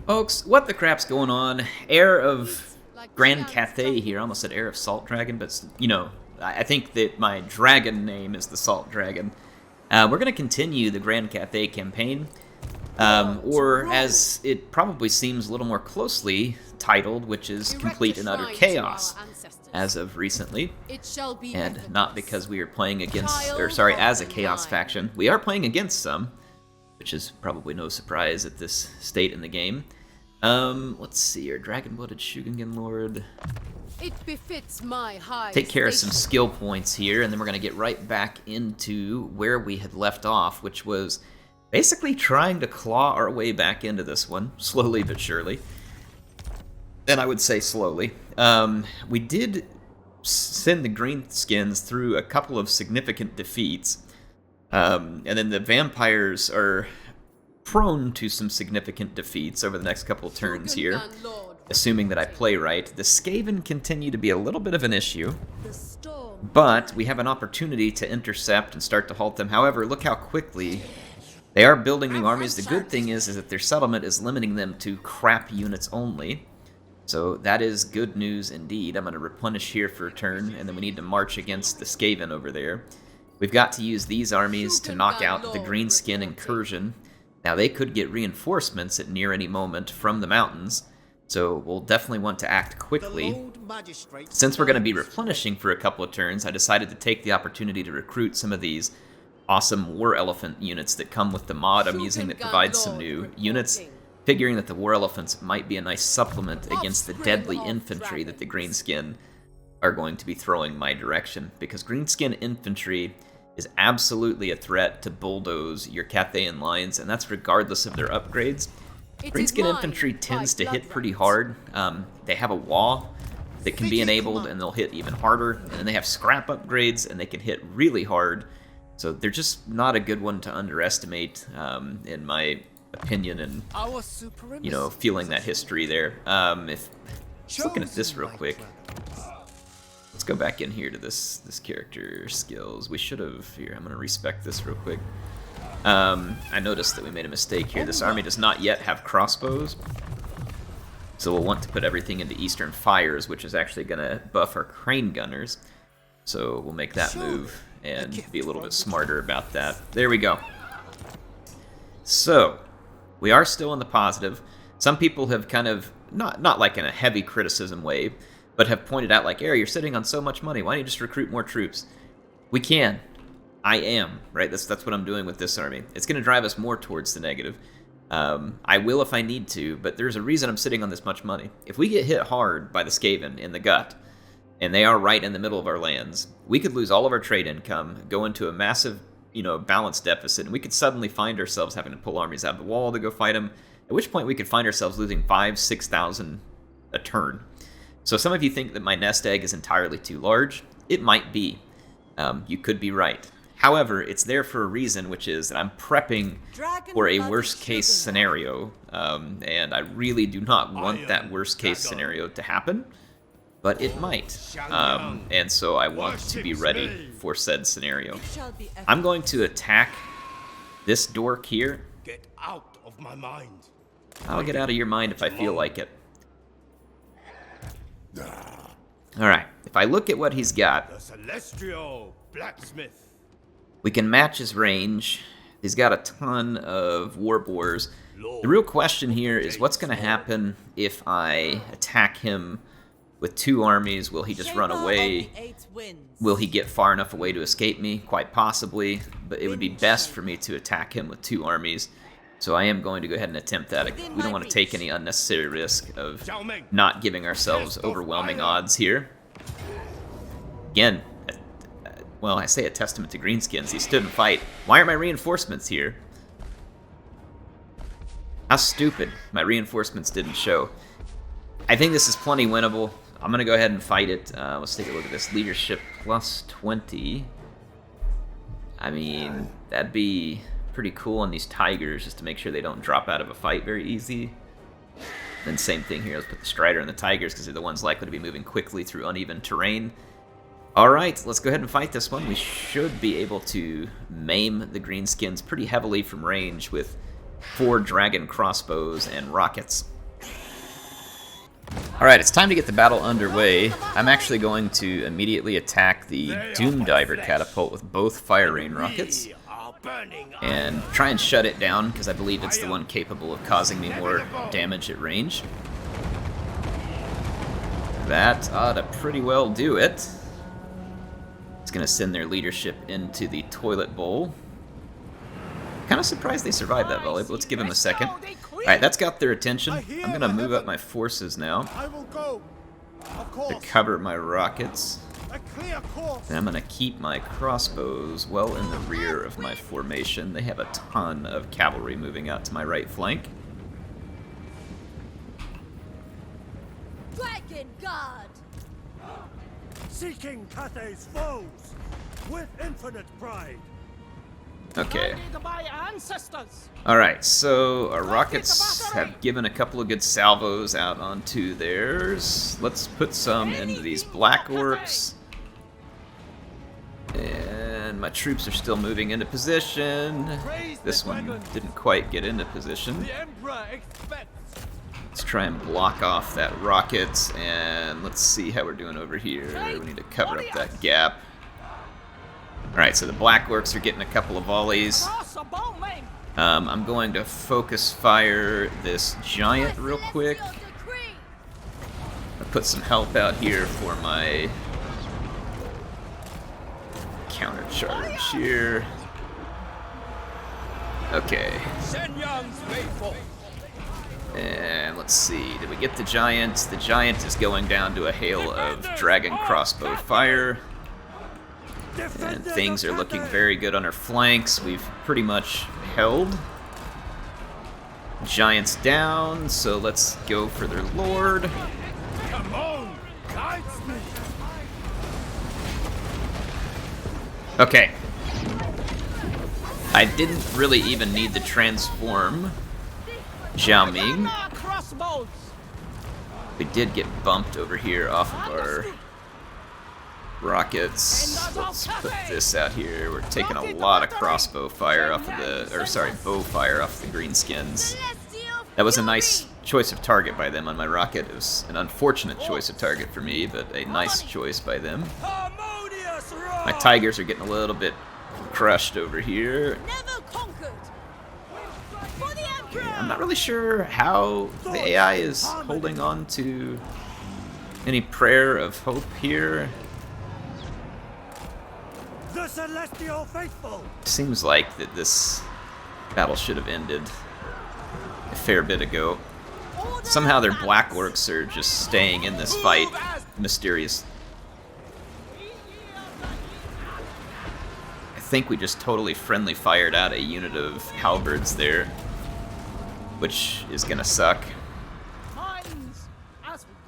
Folks, what the crap's going on? Heir of Grand Cathay here. I almost said Heir of Salt Dragon, but, you know, I think that my dragon name is the Salt Dragon. We're going to continue the Grand Cathay campaign, or as it probably seems a little more closely titled, which is Complete and Utter Chaos, as of recently. And not because we are playing against, or sorry, as a Chaos faction. We are playing against some, which is probably no surprise at this state in the game. Let's see here. Dragon-blooded Shugengen Lord. It befits my high Take care of some station. skill points here, and then we're going to get right back into where we had left off, which was basically trying to claw our way back into this one, slowly but surely. And I would say slowly. We did send the Greenskins through a couple of significant defeats. And then the vampires are prone to some significant defeats over the next couple of turns here, assuming that I play right. The Skaven continue to be a little bit of an issue, but we have an opportunity to intercept and start to halt them. However, look how quickly they are building new armies. The good thing is that their settlement is limiting them to crap units only, so that is good news indeed. I'm going to replenish here for a turn, and then we need to march against the Skaven over there. We've got to use these armies to knock out the Greenskin incursion. Now, they could get reinforcements at near any moment from the mountains, so we'll definitely want to act quickly. Since we're going to be replenishing for a couple of turns, I decided to take the opportunity to recruit some of these awesome War Elephant units that come with the mod I'm using that provides some new units, figuring that the War Elephants might be a nice supplement against the deadly infantry that the Greenskin are going to be throwing my direction, because Greenskin infantry is absolutely a threat to bulldoze your Cathayan lines, and that's regardless of their upgrades. Greenskin infantry tends to hit pretty hard. They have a wall that can be enabled, and they'll hit even harder, and then they have scrap upgrades, and they can hit really hard. So they're just not a good one to underestimate, in my opinion, and, you know, feeling that history there. Just looking at this real quick. Let's go back in here to this character skills. We should have, here, I'm going to respec this real quick. I noticed that we made a mistake here. This army does not yet have crossbows, so we'll want to put everything into Eastern Fires, which is actually going to buff our Crane Gunners. So we'll make that move and be a little bit smarter about that. There we go. So, we are still in the positive. Some people have kind of, not like in a heavy criticism way, but have pointed out, like, Heir, you're sitting on so much money, why don't you just recruit more troops? We can. I am, right? That's what I'm doing with this army. It's going to drive us more towards the negative. I will if I need to, but there's a reason I'm sitting on this much money. If we get hit hard by the Skaven in the gut, and they are right in the middle of our lands, we could lose all of our trade income, go into a massive, you know, balance deficit, and we could suddenly find ourselves having to pull armies out of the wall to go fight them, at which point we could find ourselves losing 5,000-6,000 a turn. So some of you think that my nest egg is entirely too large. It might be. You could be right. However, it's there for a reason, which is that I'm prepping for a worst-case scenario, and I really do not want that worst-case scenario to happen, but it might. And so I want to be ready for said scenario. I'm going to attack this dork here. Get out of my mind. I'll get out of your mind if I feel like it. Alright, if I look at what he's got, The Celestial Blacksmith. we can match his range. He's got a ton of war boars. The real question here is what's going to happen if I attack him with two armies? Will he just run away? Will he get far enough away to escape me? Quite possibly, but it would be best for me to attack him with two armies. So I am going to go ahead and attempt that. We don't want to take any unnecessary risk of not giving ourselves overwhelming odds here. Again, well, I say a testament to Greenskins. He stood and fight. Why aren't my reinforcements here? How stupid. My reinforcements didn't show. I think this is plenty winnable. I'm going to go ahead and fight it. Let's take a look at this. Leadership plus 20. I mean, that'd be pretty cool on these tigers, just to make sure they don't drop out of a fight very easy. Then same thing here, let's put the Strider and the tigers, because they're the ones likely to be moving quickly through uneven terrain. Alright, let's go ahead and fight this one. We should be able to maim the Greenskins pretty heavily from range with 4 dragon crossbows and rockets. Alright, it's time to get the battle underway. I'm actually going to immediately attack the Doom Diver catapult with both fire rain rockets and try and shut it down, because I believe it's the one capable of causing me more damage at range. That ought to pretty well do it. It's going to send their leadership into the toilet bowl. Kind of surprised they survived that volley, but let's give them a second. Alright, that's got their attention. I'm going to move up my forces now to cover my rockets. And I'm going to keep my crossbows well in the rear of my formation. They have a ton of cavalry moving out to my right flank. Dragon God! Seeking Cathay's foes with infinite pride. Okay. Alright, so our rockets have given a couple of good salvos out onto theirs. Let's put some into these black orcs. And my troops are still moving into position. This one didn't quite get into position. Let's try and block off that rocket, and let's see how we're doing over here. We need to cover up that gap. Alright, so the black orcs are getting a couple of volleys. I'm going to focus fire this giant real quick. I'll put some help out here for my counter charge here. Okay. And let's see, did we get the giant? The giant is going down to a hail of dragon crossbow fire. And things are looking very good on our flanks. We've pretty much held. Giants down, so let's go for their lord. Come on, guides me. Okay. I didn't really even need to transform Miao Ying. We did get bumped over here off of our rockets. Let's put this out here. We're taking a lot of crossbow fire off of the, or sorry, bow fire off the greenskins. That was a nice choice of target by them on my rocket. It was an unfortunate choice of target for me, but a nice choice by them. My tigers are getting a little bit crushed over here. Okay, I'm not really sure how the AI is holding on to any prayer of hope here. The celestial faithful. Seems like that this battle should have ended a fair bit ago. Somehow their black orcs are just staying in this fight. Mysterious. I think we just totally friendly fired out a unit of halberds there, which is gonna suck.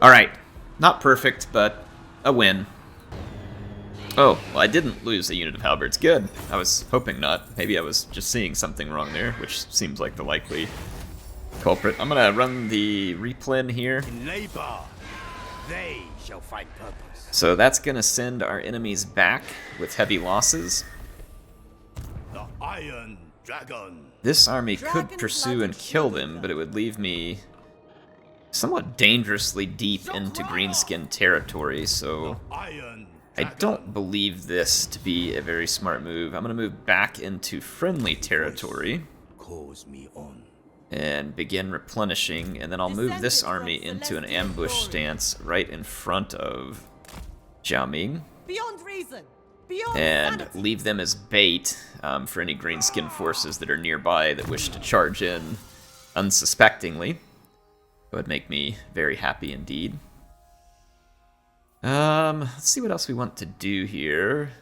Alright, not perfect, but a win. Oh, well, I didn't lose a unit of halberds. Good. I was hoping not. Maybe I was just seeing something wrong there, which seems like the likely culprit. I'm gonna run the replen here. In labor, they shall find purpose. So that's gonna send our enemies back with heavy losses. The Iron Dragon. This army could pursue and kill them, but it would leave me somewhat dangerously deep into greenskin territory, so Iron I don't believe this to be a very smart move. I'm going to move back into friendly territory calls me on. and begin replenishing, and then I'll move this army into an ambush stance right in front of Miao Ying. Beyond reason. Beyond And sanity. leave them as bait for any greenskin forces that are nearby that wish to charge in unsuspectingly. That would make me very happy indeed. Let's see what else we want to do here.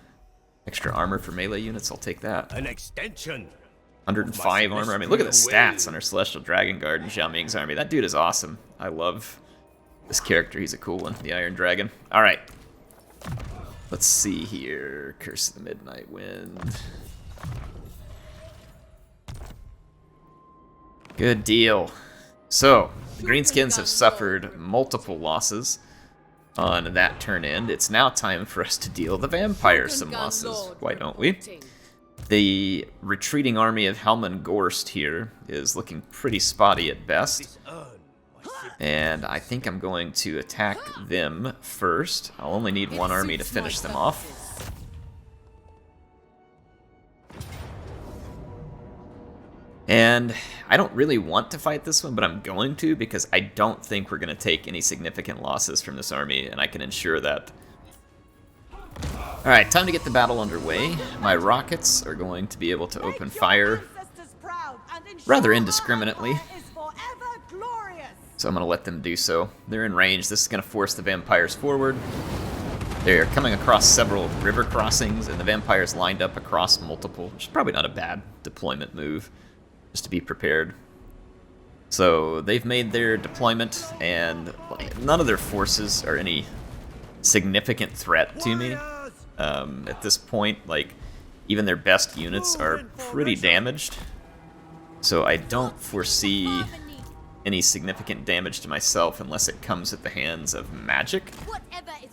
Extra armor for melee units, I'll take that. An extension. 105 armor. I mean, look at the stats on our Celestial Dragon Guard and Miao Ying's army. That dude is awesome. I love this character. He's a cool one, the Iron Dragon. All right. Let's see here. Curse of the Midnight Wind. Good deal. So, the Greenskins have suffered multiple losses on that turn end. It's now time for us to deal the vampires some losses. Why don't we? The retreating army of Helman Gorst here is looking pretty spotty at best. And I think I'm going to attack them first. I'll only need one army to finish them off. And I don't really want to fight this one, but I'm going to because I don't think we're going to take any significant losses from this army, and I can ensure that. Alright, time to get the battle underway. My rockets are going to be able to open fire rather indiscriminately, so I'm going to let them do so. They're in range. This is going to force the vampires forward. They're coming across several river crossings, and the vampires lined up across multiple, which is probably not a bad deployment move, just to be prepared. So they've made their deployment, and none of their forces are any significant threat to me. At this point, like, even their best units are pretty damaged, so I don't foresee any significant damage to myself unless it comes at the hands of magic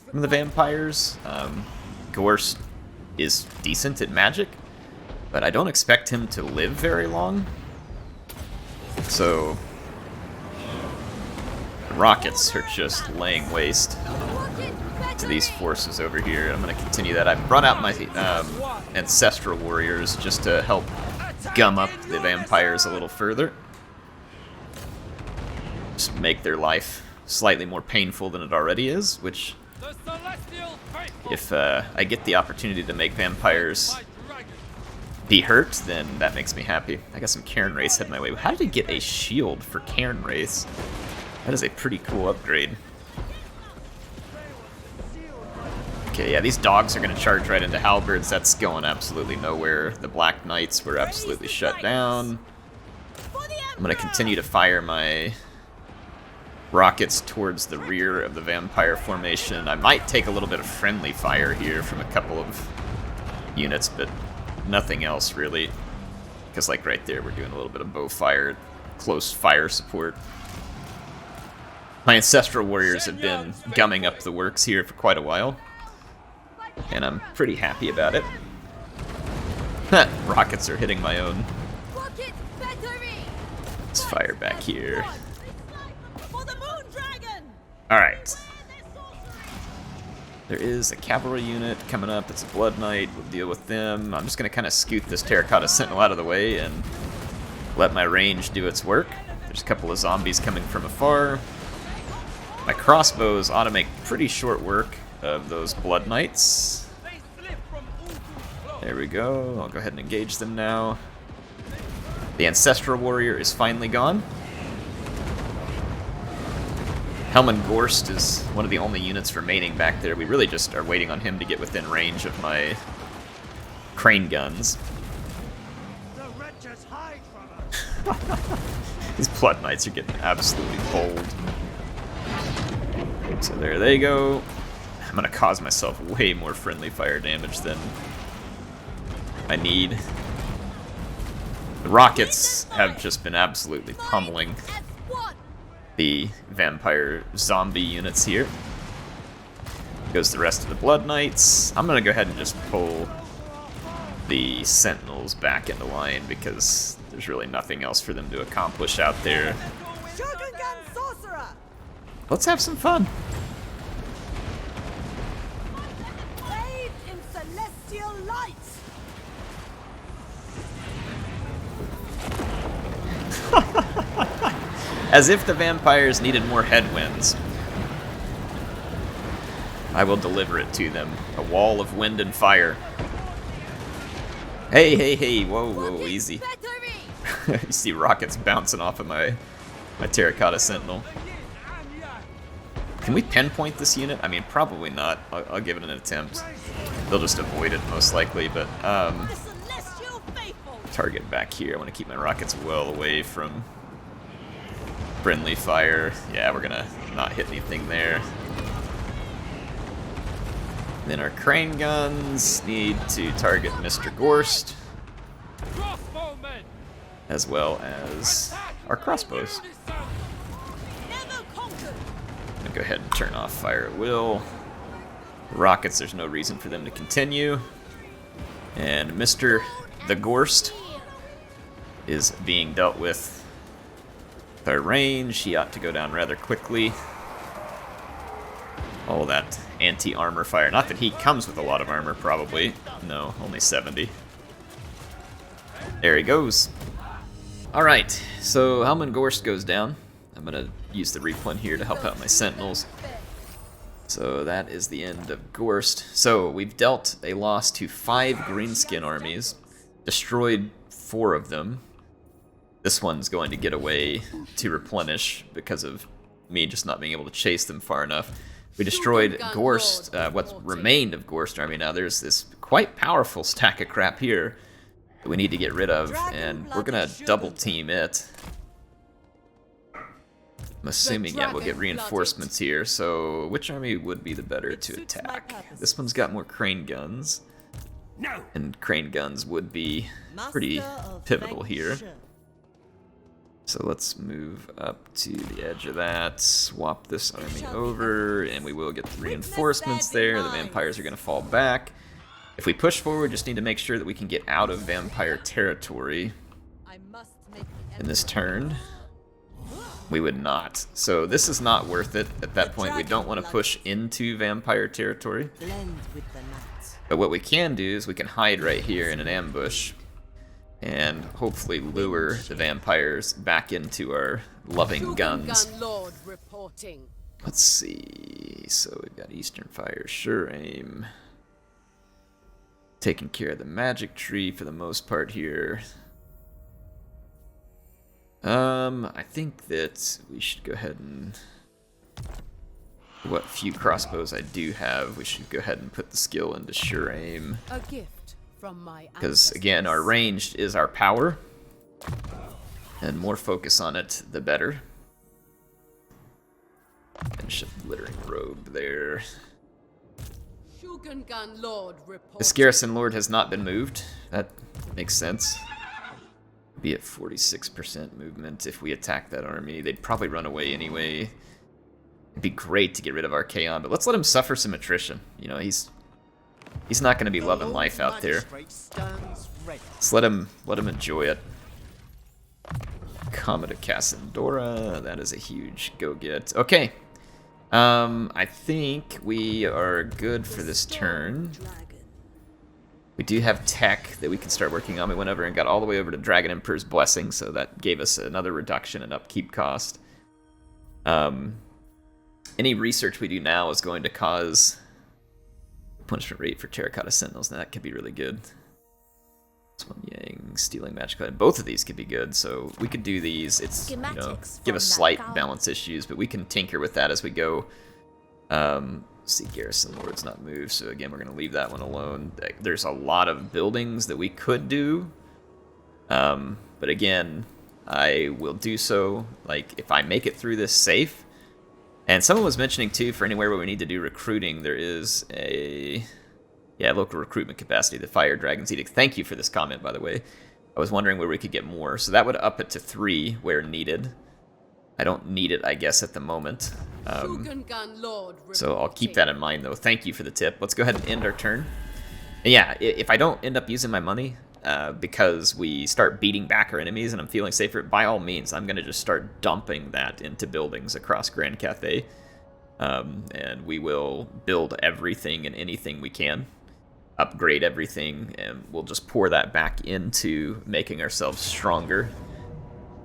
from the vampires. Gorst is decent at magic, but I don't expect him to live very long, so the rockets are just laying waste to these forces over here. I'm going to continue that. I brought out my ancestral warriors just to help gum up the vampires a little further. Just make their life slightly more painful than it already is, which, if I get the opportunity to make vampires be hurt, then that makes me happy. I got some Cairn Wraiths heading my way. How did I get a shield for Cairn Wraiths? That is a pretty cool upgrade. Okay, yeah, these dogs are going to charge right into halberds. That's going absolutely nowhere. The Black Knights were absolutely shut down. I'm going to continue to fire my rockets towards the rear of the vampire formation. I might take a little bit of friendly fire here from a couple of units, but nothing else really. Because, like, right there, we're doing a little bit of bow fire, close fire support. My ancestral warriors have been gumming up the works here for quite a while, and I'm pretty happy about it. Rockets are hitting my own. Let's fire back here. Alright. There is a cavalry unit coming up. It's a Blood Knight. We'll deal with them. I'm just going to kind of scoot this Terracotta Sentinel out of the way and let my range do its work. There's a couple of zombies coming from afar. My crossbows ought to make pretty short work of those Blood Knights. There we go. I'll go ahead and engage them now. The Ancestral Warrior is finally gone. Helman Gorst is one of the only units remaining back there. We really just are waiting on him to get within range of my crane guns. These Blood Knights are getting absolutely bold. So there they go. I'm going to cause myself way more friendly fire damage than I need. The rockets have just been absolutely pummeling the vampire zombie units here. Goes the rest of the Blood Knights. I'm going to go ahead and just pull the Sentinels back into line because there's really nothing else for them to accomplish out there. Let's have some fun. As if the vampires needed more headwinds. I will deliver it to them. A wall of wind and fire. Hey, hey, hey, whoa, whoa, easy. You see rockets bouncing off of my Terracotta Sentinel. Can we pinpoint this unit? I mean, probably not. I'll give it an attempt. They'll just avoid it, most likely, but, target back here. I want to keep my rockets well away from friendly fire. Yeah, we're gonna not hit anything there. Then our crane guns need to target Mr. Gorst, as well as our crossbows. I'm gonna go ahead and turn off fire at will. Rockets, there's no reason for them to continue. And Mr. the Gorst is being dealt with our range. He ought to go down rather quickly. All that anti-armor fire. Not that he comes with a lot of armor, probably. No, only 70. There he goes. Alright, so Helman Gorst goes down. I'm going to use the replen here to help out my sentinels. So that is the end of Gorst. So we've dealt a loss to 5 greenskin armies, destroyed 4 of them. This one's going to get away to replenish because of me just not being able to chase them far enough. We destroyed Gorst, what's remained of Gorst army. Now there's this quite powerful stack of crap here that we need to get rid of, and we're gonna double team it. I'm assuming, yeah, we'll get reinforcements here. So which army would be the better to attack? This one's got more crane guns, and crane guns would be pretty pivotal here. So let's move up to the edge of that, swap this army over, and we will get the reinforcements there. The vampires are going to fall back. If we push forward, just need to make sure that we can get out of vampire territory in this turn. We would not. So this is not worth it at that point. We don't want to push into vampire territory. But what we can do is we can hide right here in an ambush and hopefully lure the vampires back into our loving guns. Let's see. So we've got Eastern Fire, Sure Aim. Taking care of the magic tree for the most part here. I think that we should go ahead and... What few crossbows I do have, we should go ahead and put the skill into Sure Aim. A gift from my Because, again, our ranged is our power. And more focus on it, the better. Finish up Glittering Robe there. This Garrison Lord has not been moved. That makes sense. Be at 46% movement if we attack that army. They'd probably run away anyway. It'd be great to get rid of Archaon, but let's let him suffer some attrition. You know, he's not going to be loving life out there. Let's let him enjoy it. Comet of Cassandora, that is a huge go-get. Okay, I think we are good for this turn. We do have tech that we can start working on. We went over and got all the way over to Dragon Emperor's Blessing, so that gave us another reduction in upkeep cost. Any research we do now is going to cause punishment rate for Terracotta Sentinels, and that could be really good. This one, Yang, Stealing Magic. Both of these could be good, so we could do these. It's, you know, give us slight balance issues, but we can tinker with that as we go. See, Garrison Lord's not moved, so again, we're going to leave that one alone. There's a lot of buildings that we could do, but again, I will do so, like, if I make it through this safe. And someone was mentioning, too, for anywhere where we need to do recruiting, there is a... Yeah, local recruitment capacity, the Fire Dragon's Edict. Thank you for this comment, by the way. I was wondering where we could get more. So that would up it to 3 where needed. I don't need it, I guess, at the moment. So I'll keep that in mind, though. Thank you for the tip. Let's go ahead and end our turn. And yeah, if I don't end up using my money because we start beating back our enemies and I'm feeling safer, by all means, I'm going to just start dumping that into buildings across Grand Cathay. And we will build everything and anything we can. Upgrade everything, and we'll just pour that back into making ourselves stronger.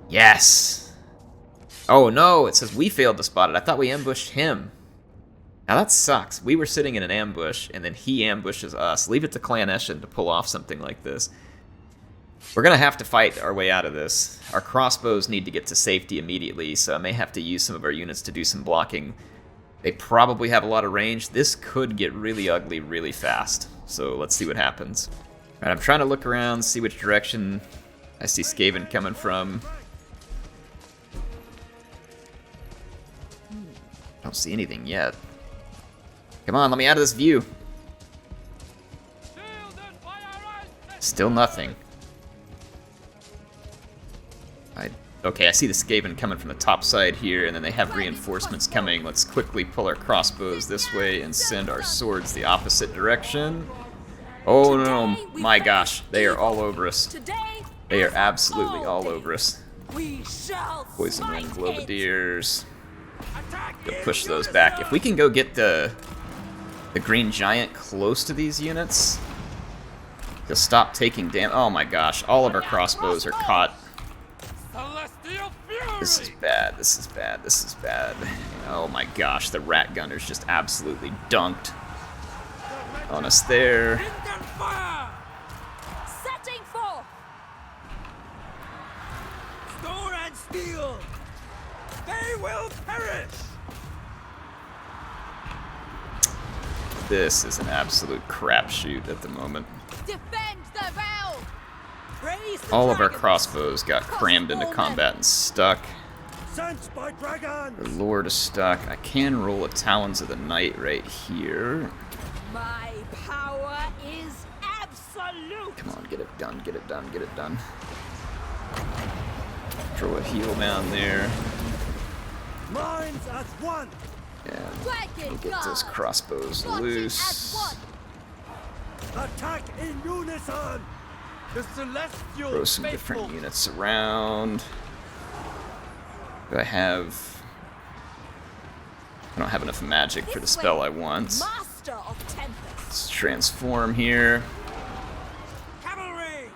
Yes! Oh no, it says we failed to spot it. I thought we ambushed him. Now that sucks. We were sitting in an ambush, and then he ambushes us. Leave it to Clan Eshin to pull off something like this. We're going to have to fight our way out of this. Our crossbows need to get to safety immediately, so I may have to use some of our units to do some blocking. They probably have a lot of range. This could get really ugly really fast. So let's see what happens. Alright, I'm trying to look around, see which direction I see Skaven coming from. Don't see anything yet. Come on, let me out of this view. Still nothing. Okay, I see the Skaven coming from the top side here, and then they have reinforcements coming. Let's quickly pull our crossbows this way and send our swords the opposite direction. Oh no, my gosh, they are all over us. Today, They are as absolutely all always, over us. we shall Poison Wind, smite it. Globadiers. Go push those back. If we can go get the green giant close to these units, to stop taking damage. Oh my gosh, all of our crossbows are caught. Celestial fury! This is bad, this is bad, this is bad. Oh my gosh, the rat gunners just absolutely dunked on us there. Kingdom fire! Setting forth. Sword and steel! They will perish! This is an absolute crapshoot at the moment. Defend the realm. Praise the All of our dragons. crossbows got crammed into combat and stuck. Sent by dragons! Our Lord is stuck. I can roll a Talons of the Night right here. My power is absolute. Come on, get it done, get it done, get it done. Throw a heal down there. Minds as one! And Dragon we'll get those guard. crossbows Launching loose. as one. Attack in unison! The celestial Throw some different units around. Do I have... I don't have enough magic for the This spell way, I want. Master of Tempest. Let's transform here. Cavalry!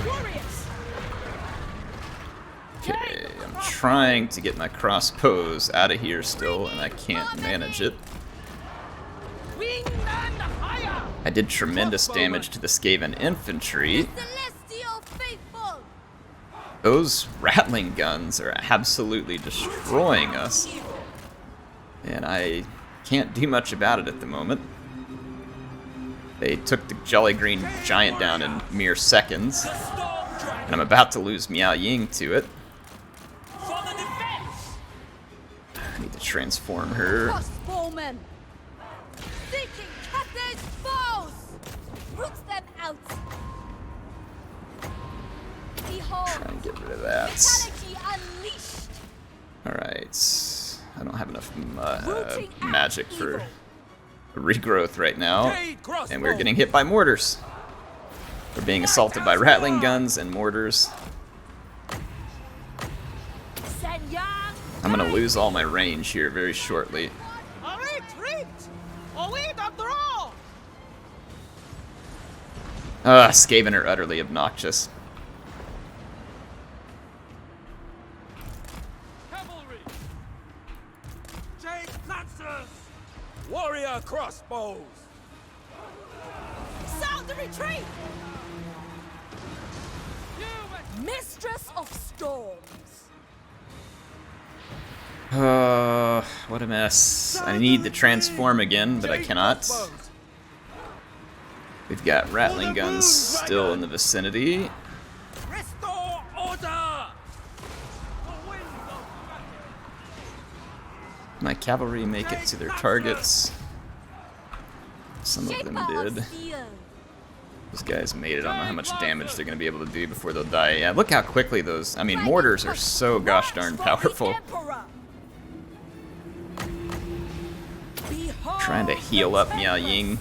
Warriors. Okay, I'm trying to get my crossbows out of here still, and I can't manage it. Wing and fire! I did tremendous damage to the Skaven infantry. Celestial faithful. Those rattling guns are absolutely destroying us. And I can't do much about it at the moment. They took the Jolly Green Giant down in mere seconds. The storm dragon And I'm about to lose Miao Ying to it. for the defense! I need to transform her. Crossbowmen. Seeking Carthage foes. Root them out. Behold. Try and get rid of that. Fatality unleashed. Alright. I don't have enough Rooting out magic for evil. regrowth right now. Jade crossbow! And we're getting hit by mortars. We're being assaulted by rattling guns and mortars. Senyang. I'm gonna lose all my range here very shortly. A retreat. Await the draw. Skaven are utterly obnoxious. Cavalry! Jade lancers! Warrior crossbows! Sound the retreat. Mistress of Storms. What a mess. I need to transform again, but I cannot. We've got rattling guns still in the vicinity. Restore order! My cavalry make it to their targets. Some of them Shaper of did. Steel. Those guys made it. I don't know how much damage they're going to be able to do before they'll die. Yeah, look how quickly those... I mean, mortars are so gosh darn powerful. Trying to heal up Miao Ying.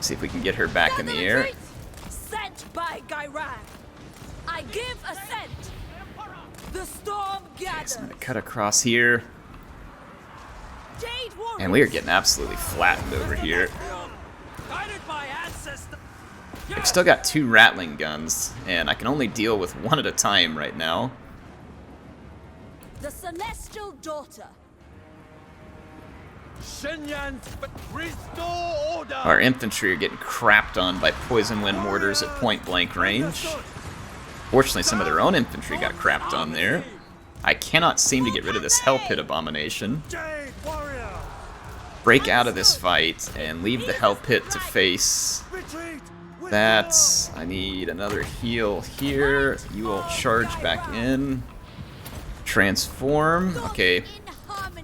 See if we can get her back in the air. Sent by Gairan. I give assent. The storm So I'm gathers. going to cut across here. Jade warriors. And we are getting absolutely flattened over here. Guided by ancestors! I've still got 2 rattling guns, and I can only deal with 1 at a time right now. The celestial daughter. Shenyans, but restore order! Our infantry are getting crapped on by poison wind mortars at point blank range. Fortunately, some of their own infantry got crapped on there. I cannot seem to get rid of this Hell Pit abomination. Jade warrior! Break out of this fight and leave the Hell Pit to face Retreat! with that. honor! I need another heal here. You will charge back in. Transform. Okay.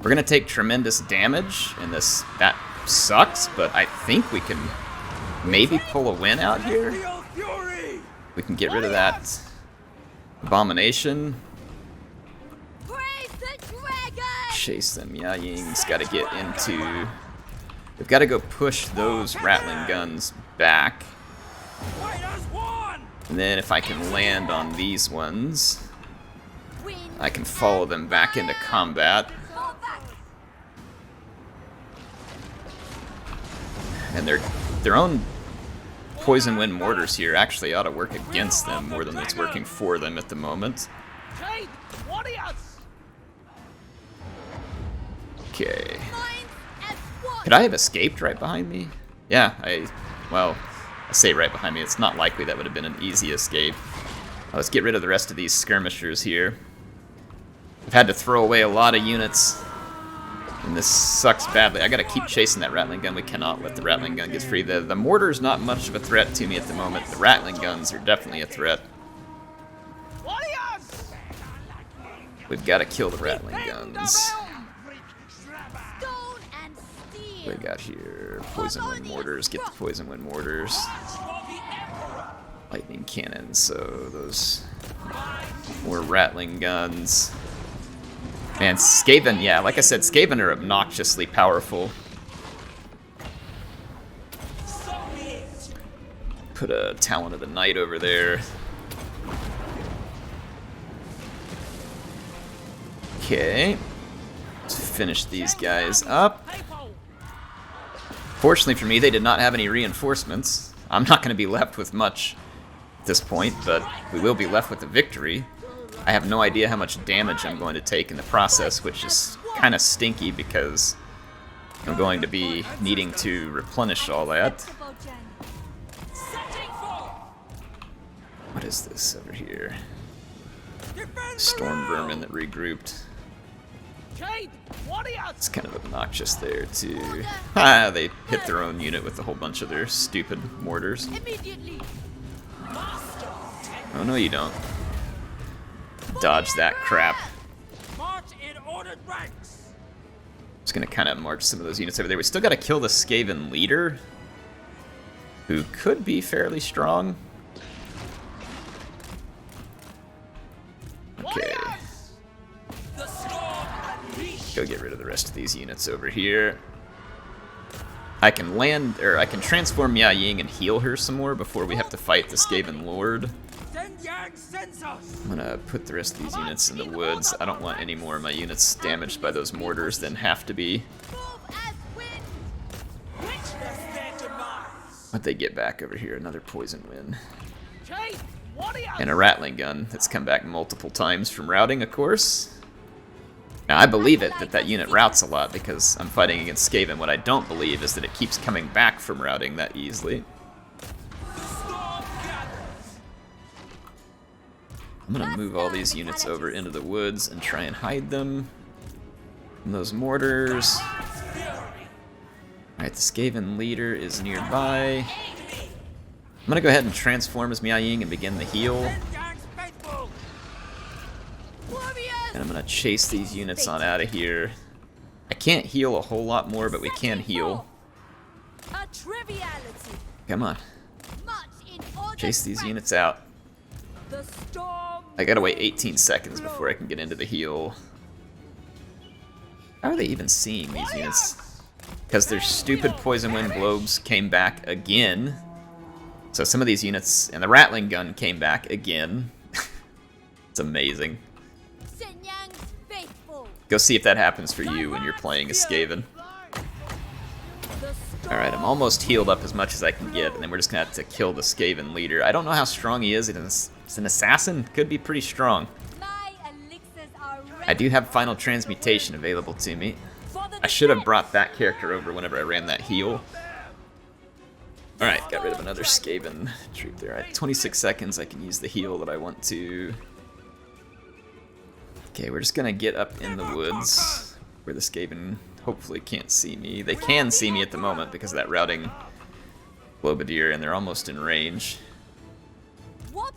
We're gonna take tremendous damage in this. That sucks, but I think we can maybe pull a win out here. Celestial fury! We can get rid of that abomination. Praise the dragon. Chase them. Miao Ying's got to get into We've got to go push those rattling guns back. And then if I can land on these ones, I can follow them back into combat. And their own poison wind mortars here actually ought to work against them more than it's working for them at the moment. Okay. Could I have escaped right behind me? Yeah, I say right behind me. It's not likely that would have been an easy escape. Let's get rid of the rest of these skirmishers here. I've had to throw away a lot of units, and this sucks badly. I gotta keep chasing that rattling gun. We cannot let the rattling gun get free. The mortar's not much of a threat to me at the moment. The rattling guns are definitely a threat. We've got to kill the rattling guns. What we got here? Poison wind mortars. Get the poison wind mortars. Lightning cannons. So those more rattling guns. Man, Skaven, yeah, like I said, Skaven are obnoxiously powerful. Put a Talon of the Night over there. Okay. Let's finish these guys up. Fortunately for me, they did not have any reinforcements. I'm not going to be left with much at this point, but we will be left with a victory. I have no idea how much damage I'm going to take in the process, which is kind of stinky because I'm going to be needing to replenish all that. What is this over here? Storm vermin that regrouped. It's kind of obnoxious there too. Ah, they hit their own unit with a whole bunch of their stupid mortars. Oh no, you don't. Dodge that crap. Just gonna kind of march some of those units over there. We still gotta kill the Skaven leader, who could be fairly strong. Okay. Go get rid of the rest of these units over here. I can land, or I can transform Miao Ying and heal her some more before we have to fight the Skaven Lord. I'm gonna put the rest of these units in the woods. I don't want any more of my units damaged by those mortars than have to be. What'd they get back over here? Another poison wind. And a rattling gun that's come back multiple times from routing, of course. Now, I believe it, that unit routes a lot because I'm fighting against Skaven. What I don't believe is that it keeps coming back from routing that easily. I'm gonna move all these units over into the woods and try and hide them from those mortars. Alright, the Skaven leader is nearby. I'm gonna go ahead and transform as Miao Ying and begin the heal. And I'm gonna chase these units on out of here. I can't heal a whole lot more, but we can heal. Come on. Chase these units out. I gotta wait 18 seconds before I can get into the heal. How are they even seeing these units? Because their stupid poison wind globes came back again. So some of these units, and the rattling gun came back again. It's amazing. Go see if that happens for you when you're playing as Skaven. Alright, I'm almost healed up as much as I can get, and then we're just gonna have to kill the Skaven leader. I don't know how strong he is. It's an assassin. Could be pretty strong. I do have final transmutation available to me. I should have brought that character over whenever I ran that heal. Alright, got rid of another Skaven troop there. Alright, 26 seconds, I can use the heal that I want to. Okay, we're just gonna get up in the woods where the Skaven hopefully can't see me. They can see me at the moment because of that routing Globadier, and they're almost in range. I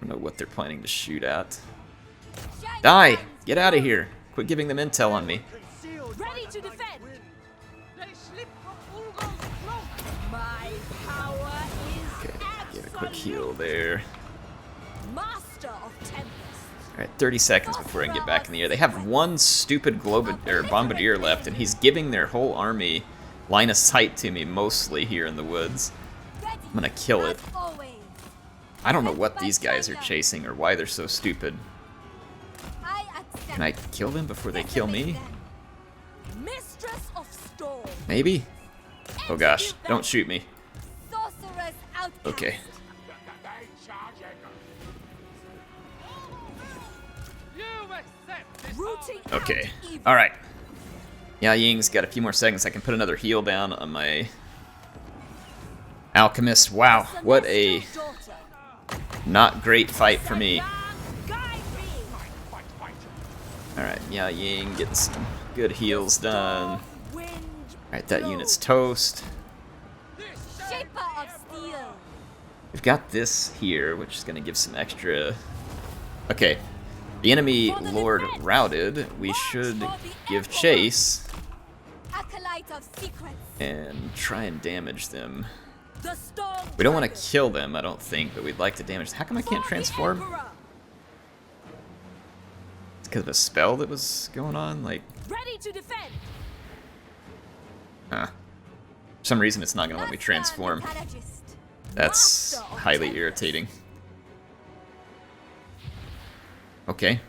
don't know what they're planning to shoot at. Die! Get out of here! Quit giving them intel on me. Ready to defend. They slip from Ulgo's throat. My power is Okay, get a quick heal there. Master of Tempests. Alright, 30 seconds before I can get back in the air. They have one stupid bombardier left, and he's giving their whole army line of sight to me, mostly here in the woods. I'm gonna kill it. I don't know what these guys are chasing or why they're so stupid. Can I kill them before they kill me? Maybe? Oh gosh, don't shoot me. Okay. Okay, alright. Miao Ying's got a few more seconds. I can put another heal down on my alchemist. Wow, what a not great fight for me. Alright, Miao Ying getting some good heals done. Alright, that unit's toast. We've got this here, which is going to give some extra... Okay, the enemy lord routed. We should give chase and try and damage them. We don't want to kill them, I don't think, but we'd like to damage them. How come I can't transform? It's because of a spell that was going on? Like... Ready to defend. Huh. For some reason it's not going to let me transform. That's highly irritating. Okay.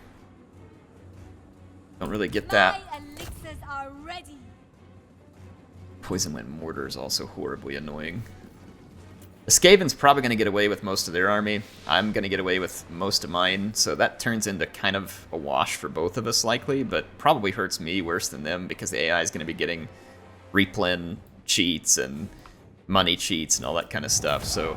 Don't really get that. Poison Wind Mortar is also horribly annoying. The Skaven's probably going to get away with most of their army. I'm going to get away with most of mine, so that turns into kind of a wash for both of us likely, but probably hurts me worse than them because the AI is going to be getting replen cheats and money cheats and all that kind of stuff. So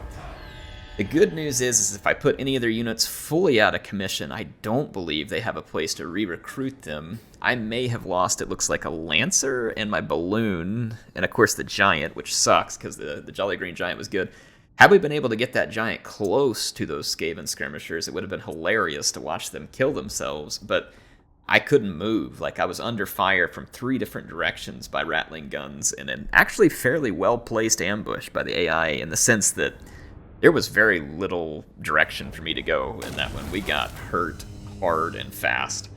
the good news is if I put any of their units fully out of commission, I don't believe they have a place to re-recruit them. I may have lost, it looks like, a Lancer and my Balloon, and of course the Giant, which sucks because the Jolly Green Giant was good. Had we been able to get that Giant close to those Skaven skirmishers, it would have been hilarious to watch them kill themselves, but I couldn't move. Like, I was under fire from 3 different directions by rattling guns, and an actually fairly well-placed ambush by the AI in the sense that there was very little direction for me to go in that one. We got hurt hard and fast.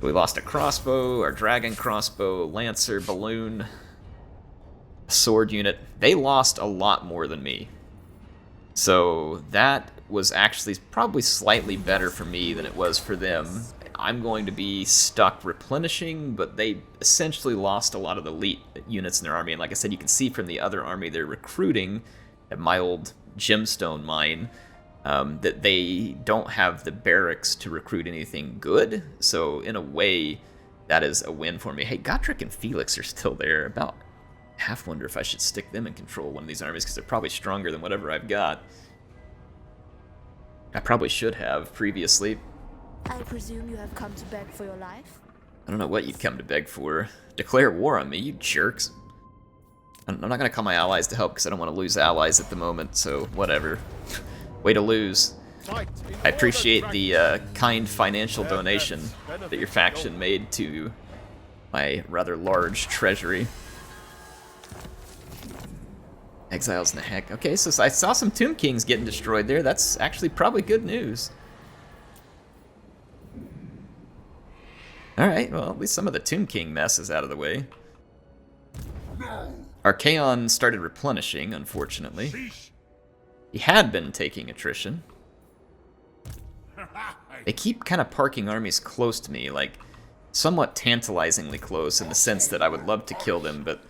We lost a crossbow, our dragon crossbow, Lancer, Balloon, sword unit. They lost a lot more than me. So that was actually probably slightly better for me than it was for them. I'm going to be stuck replenishing, but they essentially lost a lot of the elite units in their army. And like I said, you can see from the other army they're recruiting at my old gemstone mine that they don't have the barracks to recruit anything good. So in a way, that is a win for me. Hey, Gotrek and Felix are still there. About half wonder if I should stick them in control of one of these armies because they're probably stronger than whatever I've got. I probably should have previously. I presume you have come to beg for your life? I don't know what you'd come to beg for. Declare war on me, you jerks. I'm not going to call my allies to help because I don't want to lose allies at the moment, so whatever. Way to lose. I appreciate the kind financial donation that your faction made to my rather large treasury. Exiles in the heck. Okay, so I saw some Tomb Kings getting destroyed there. That's actually probably good news. Alright, well, at least some of the Tomb King mess is out of the way. Archaon started replenishing, unfortunately. He had been taking attrition. They keep kind of parking armies close to me, like somewhat tantalizingly close in the sense that I would love to kill them, but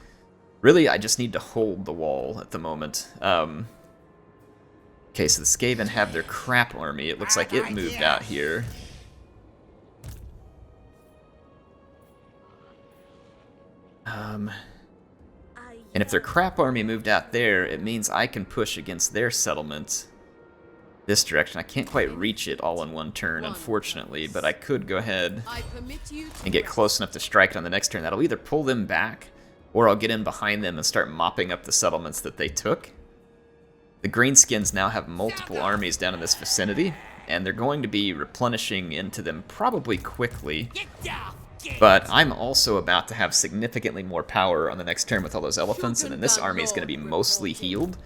really I just need to hold the wall at the moment. Okay, so the Skaven have their crap army. It looks like it moved out here. And if their crap army moved out there, it means I can push against their settlement this direction. I can't quite reach it all in one turn, unfortunately, but I could go ahead and get close enough to strike it on the next turn. That'll either pull them back, or I'll get in behind them and start mopping up the settlements that they took. The Greenskins now have multiple armies down in this vicinity, and they're going to be replenishing into them probably quickly. But I'm also about to have significantly more power on the next turn with all those elephants, and then this army is going to be mostly healed.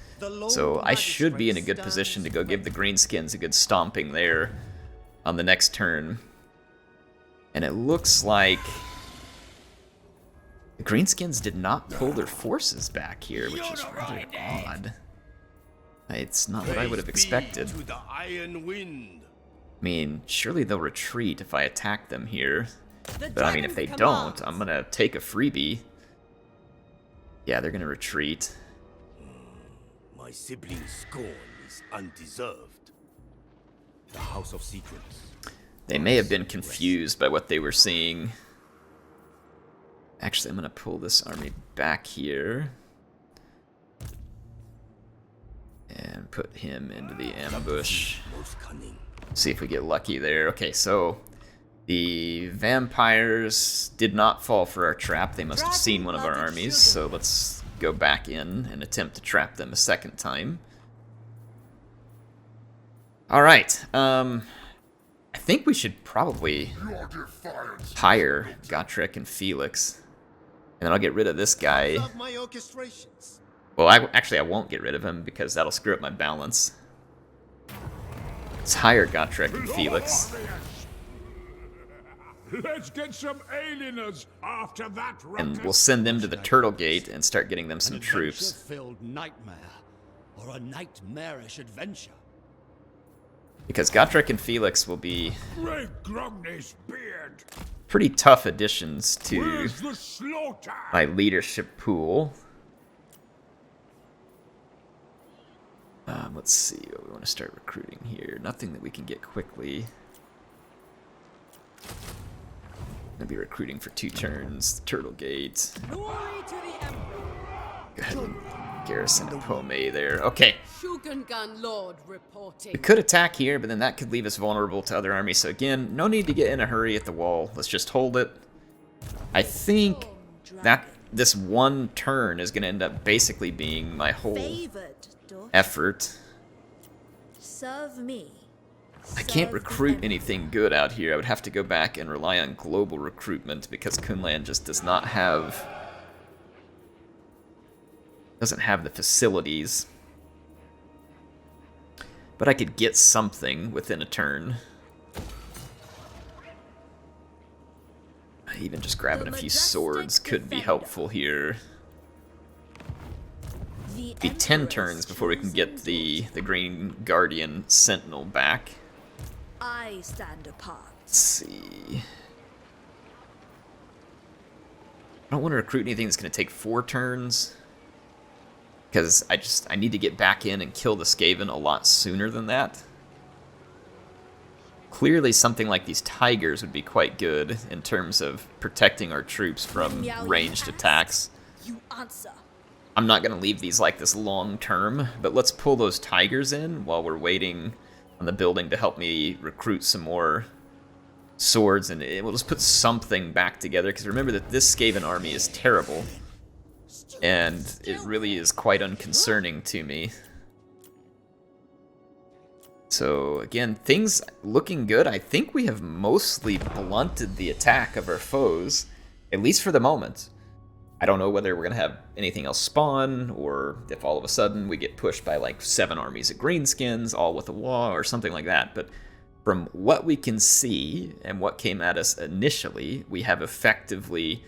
So I should be in a good position to go give the Greenskins a good stomping there. on the next turn. And it looks like the Greenskins did not pull their forces back here, which is rather odd. It's not what I would have expected. To the iron wind. I mean, surely they'll retreat if I attack them here. The But I mean, if they dragon don't, commands. I'm gonna take a freebie. Yeah, they're gonna retreat. My sibling's scorn is undeserved. The House of Secrets. They may have been confused by what they were seeing. Actually, I'm gonna pull this army back here. And put him into the ambush. Most cunning. See if we get lucky there. Okay, so the vampires did not fall for our trap. They must have seen one of our armies, so let's go back in and attempt to trap them a second time. Alright, I think we should probably hire Gotrek and Felix. And then I'll get rid of this guy. Love my orchestrations. Well, I won't get rid of him because that'll screw up my balance. Let's hire Gotrek and Felix. Let's get some alieners after that And we'll send them to the Turtle Gate and start getting them some troops. Filled nightmare, or a nightmarish adventure. Because Gotrek and Felix will be Break Gromney's beard. pretty tough additions to Where's the slaughter? my leadership pool. Let's see what we want to start recruiting here. Nothing that we can get quickly. Gonna be recruiting for 2 turns. Turtle Gate. Glory to the Emperor. Go ahead and garrison a Pome there. Okay. Shugengan Lord reporting. We could attack here, but then that could leave us vulnerable to other armies. So again, no need to get in a hurry at the wall. Let's just hold it. I think that this one turn is going to end up basically being my whole Favored daughter. effort. Serve me. I can't Serve the recruit Emperor. anything good out here. I would have to go back and rely on global recruitment because Kunlan just does not have... doesn't have the facilities. But I could get something within a turn. Even just grabbing a few swords could be helpful here. The Be 10 Emperor's turns before we can get chosen the Green Guardian Sentinel back. I stand apart. Let's see. I don't want to recruit anything that's going to take 4 turns. Because I need to get back in and kill the Skaven a lot sooner than that. Clearly something like these tigers would be quite good in terms of protecting our troops from Miao Ying ranged asks, attacks. You answer. I'm not going to leave these like this long term, but let's pull those tigers in while we're waiting on the building to help me recruit some more swords, and we'll just put something back together, because remember that this Skaven army is terrible, and it really is quite unconcerning to me. So again, things looking good. I think we have mostly blunted the attack of our foes, at least for the moment. I don't know whether we're going to have anything else spawn, or if all of a sudden we get pushed by like 7 armies of greenskins, all with a wall, or something like that. But from what we can see, and what came at us initially, we have effectively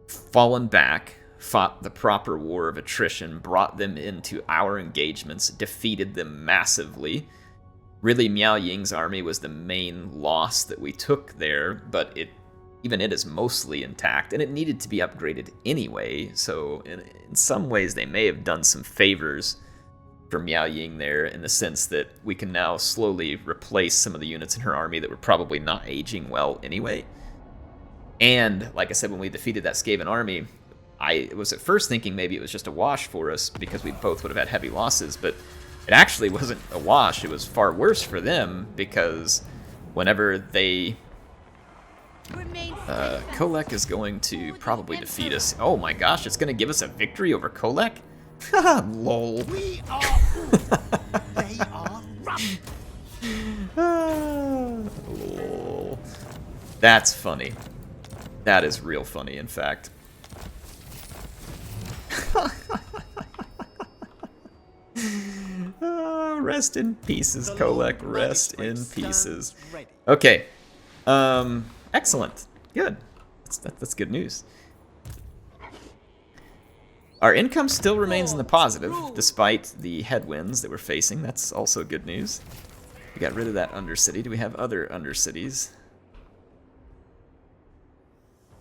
fallen back, fought the proper war of attrition, brought them into our engagements, defeated them massively. Really, Miao Ying's army was the main loss that we took there, but even it is mostly intact, and it needed to be upgraded anyway, so in some ways they may have done some favors for Miao Ying there, in the sense that we can now slowly replace some of the units in her army that were probably not aging well anyway. And, like I said, when we defeated that Skaven army, I was at first thinking maybe it was just a wash for us, because we both would have had heavy losses, but it actually wasn't a wash. It was far worse for them, because whenever they... Kolek is going to probably defeat us. Oh my gosh, it's going to give us a victory over Kolek? Haha, lol. We are fools. They are rubbish. Lol. That's funny. That is real funny, in fact. Rest in pieces, Kolek. Rest in pieces. Okay. Excellent. Good. That's good news. Our income still remains in the positive, despite the headwinds that we're facing. That's also good news. We got rid of that Undercity. Do we have other Undercities?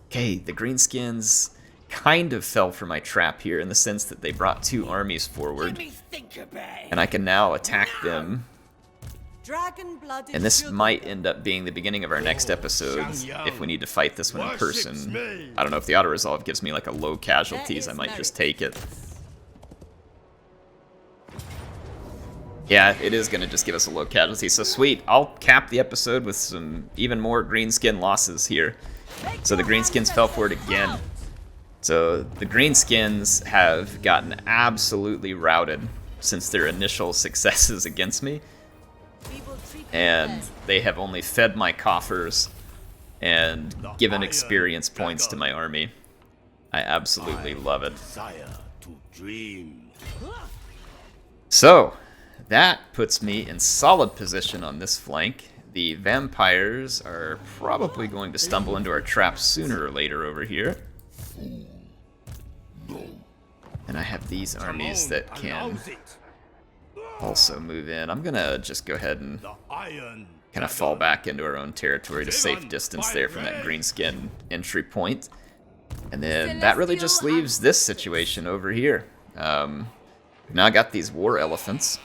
Okay, the Greenskins kind of fell for my trap here in the sense that they brought 2 armies forward. And I can now attack them. And this might end up being the beginning of our next episode if we need to fight this one in person. I don't know if the auto-resolve gives me like a low casualties, I might just take it. Yeah, it is going to just give us a low casualty, so sweet. I'll cap the episode with some even more Greenskin losses here. So the Greenskins fell for it again. So the Greenskins have gotten absolutely routed since their initial successes against me. And they have only fed my coffers and given experience points to my army. I absolutely love it. So, that puts me in solid position on this flank. The vampires are probably going to stumble into our traps sooner or later over here. And I have these armies that can also move in. I'm gonna just go ahead and kind of fall back into our own territory to safe distance there from that greenskin entry point. And then that really just leaves this situation over here. We've now got these war elephants.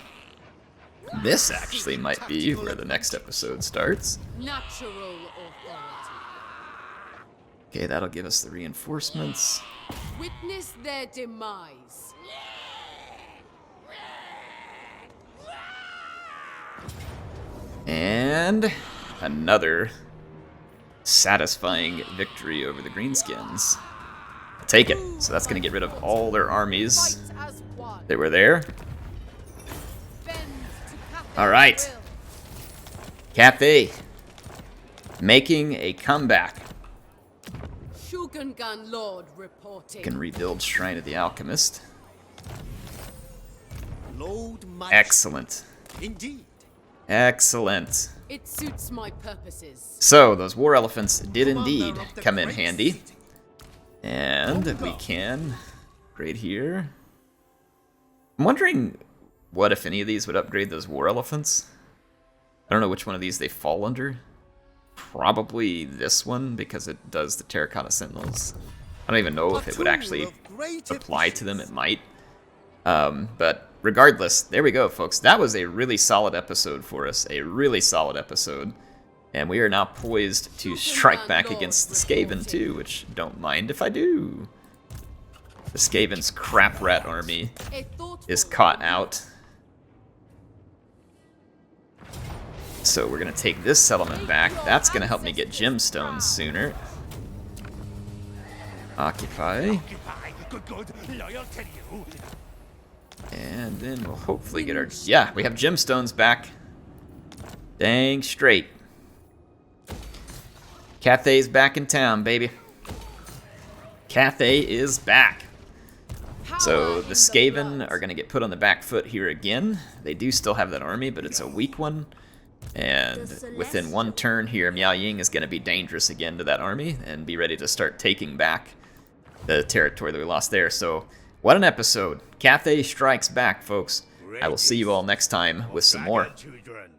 This actually might be where the next episode starts. Natural authority. Okay, that'll give us the reinforcements. Witness their demise. And another satisfying victory over the Greenskins. I'll take it. So that's going to get rid of all their armies that were there. All right. Cathay making a comeback. Shugengan Lord reporting. Can rebuild Shrine of the Alchemist. Lord Excellent. Indeed. Excellent. It suits my purposes. So, those war elephants did indeed come in handy. And we can upgrade here. I'm wondering what, if any of these, would upgrade those war elephants. I don't know which one of these they fall under. Probably this one, because it does the Terracotta Sentinels. I don't even know if it would actually apply to them. It might. But regardless, there we go, folks. That was a really solid episode for us. A really solid episode. And we are now poised to strike back against the Skaven too, which don't mind if I do. The Skaven's crap rat army is caught out. So we're going to take this settlement back. That's going to help me get gemstones sooner. Occupy. And then we'll hopefully get our... Yeah, we have gemstones back. Dang straight. Cathay's back in town, baby. Cathay is back. So the Skaven are going to get put on the back foot here again. They do still have that army, but it's a weak one. And within one turn here, Miao Ying is going to be dangerous again to that army and be ready to start taking back the territory that we lost there. So what an episode. Cathay strikes back, folks. I will see you all next time with some more. Children.